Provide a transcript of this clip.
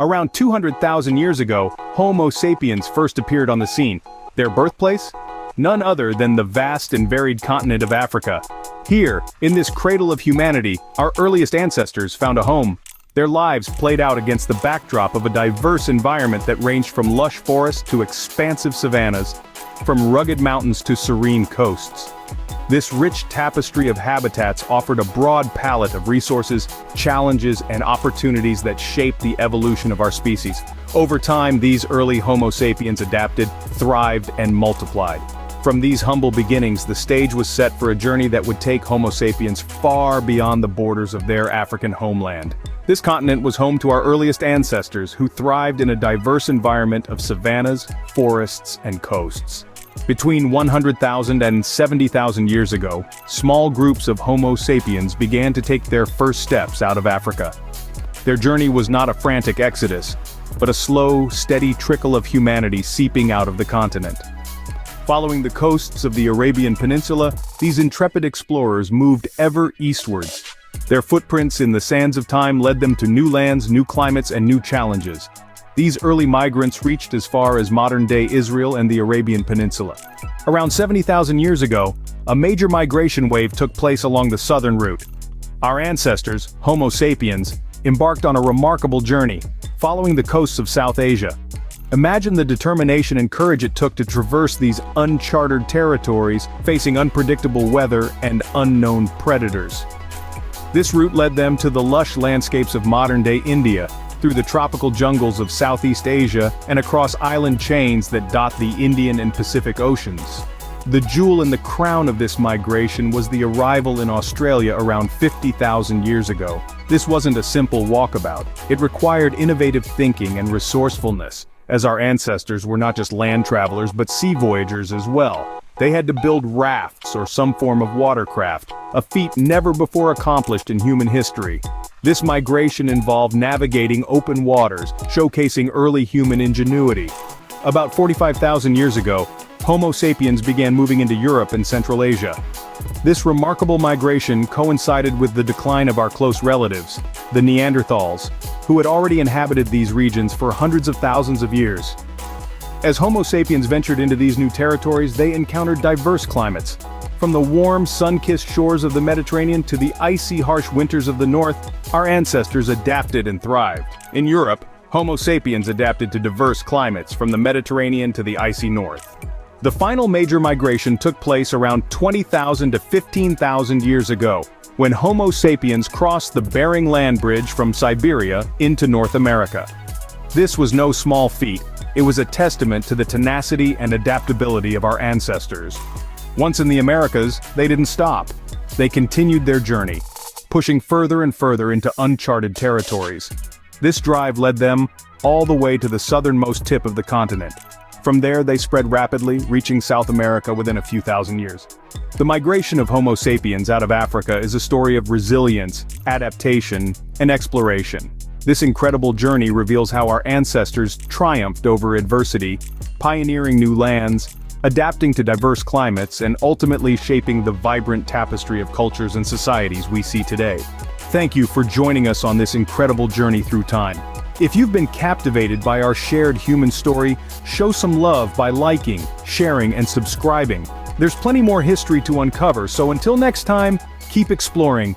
Around 200,000 years ago, Homo sapiens first appeared on the scene. Their birthplace? None other than the vast and varied continent of Africa. Here, in this cradle of humanity, our earliest ancestors found a home. Their lives played out against the backdrop of a diverse environment that ranged from lush forests to expansive savannas, from rugged mountains to serene coasts. This rich tapestry of habitats offered a broad palette of resources, challenges, and opportunities that shaped the evolution of our species. Over time, these early Homo sapiens adapted, thrived, and multiplied. From these humble beginnings, the stage was set for a journey that would take Homo sapiens far beyond the borders of their African homeland. This continent was home to our earliest ancestors, who thrived in a diverse environment of savannas, forests, and coasts. Between 100,000 and 70,000 years ago, small groups of Homo sapiens began to take their first steps out of Africa. Their journey was not a frantic exodus, but a slow, steady trickle of humanity seeping out of the continent. Following the coasts of the Arabian Peninsula, these intrepid explorers moved ever eastwards. Their footprints in the sands of time led them to new lands, new climates, and new challenges. These early migrants reached as far as modern-day Israel and the Arabian Peninsula. Around 70,000 years ago, a major migration wave took place along the southern route. Our ancestors, Homo sapiens, embarked on a remarkable journey, following the coasts of South Asia. Imagine the determination and courage it took to traverse these uncharted territories, facing unpredictable weather and unknown predators. This route led them to the lush landscapes of modern-day India, through the tropical jungles of Southeast Asia, and across island chains that dot the Indian and Pacific Oceans. The jewel in the crown of this migration was the arrival in Australia around 50,000 years ago. This wasn't a simple walkabout. It required innovative thinking and resourcefulness, as our ancestors were not just land travelers but sea voyagers as well. They had to build rafts or some form of watercraft, a feat never before accomplished in human history. This migration involved navigating open waters, showcasing early human ingenuity. About 45,000 years ago, Homo sapiens began moving into Europe and Central Asia. This remarkable migration coincided with the decline of our close relatives, the Neanderthals, who had already inhabited these regions for hundreds of thousands of years. As Homo sapiens ventured into these new territories, they encountered diverse climates. From the warm, sun-kissed shores of the Mediterranean to the icy, harsh winters of the north, our ancestors adapted and thrived. In Europe, Homo sapiens adapted to diverse climates from the Mediterranean to the icy north. The final major migration took place around 20,000 to 15,000 years ago, when Homo sapiens crossed the Bering Land Bridge from Siberia into North America. This was no small feat. It was a testament to the tenacity and adaptability of our ancestors. Once in the Americas, they didn't stop. They continued their journey, pushing further and further into uncharted territories. This drive led them all the way to the southernmost tip of the continent. From there, they spread rapidly, reaching South America within a few thousand years. The migration of Homo sapiens out of Africa is a story of resilience, adaptation, and exploration. This incredible journey reveals how our ancestors triumphed over adversity, pioneering new lands, adapting to diverse climates, and ultimately shaping the vibrant tapestry of cultures and societies we see today. Thank you for joining us on this incredible journey through time. If you've been captivated by our shared human story, show some love by liking, sharing, and subscribing. There's plenty more history to uncover, so until next time, keep exploring,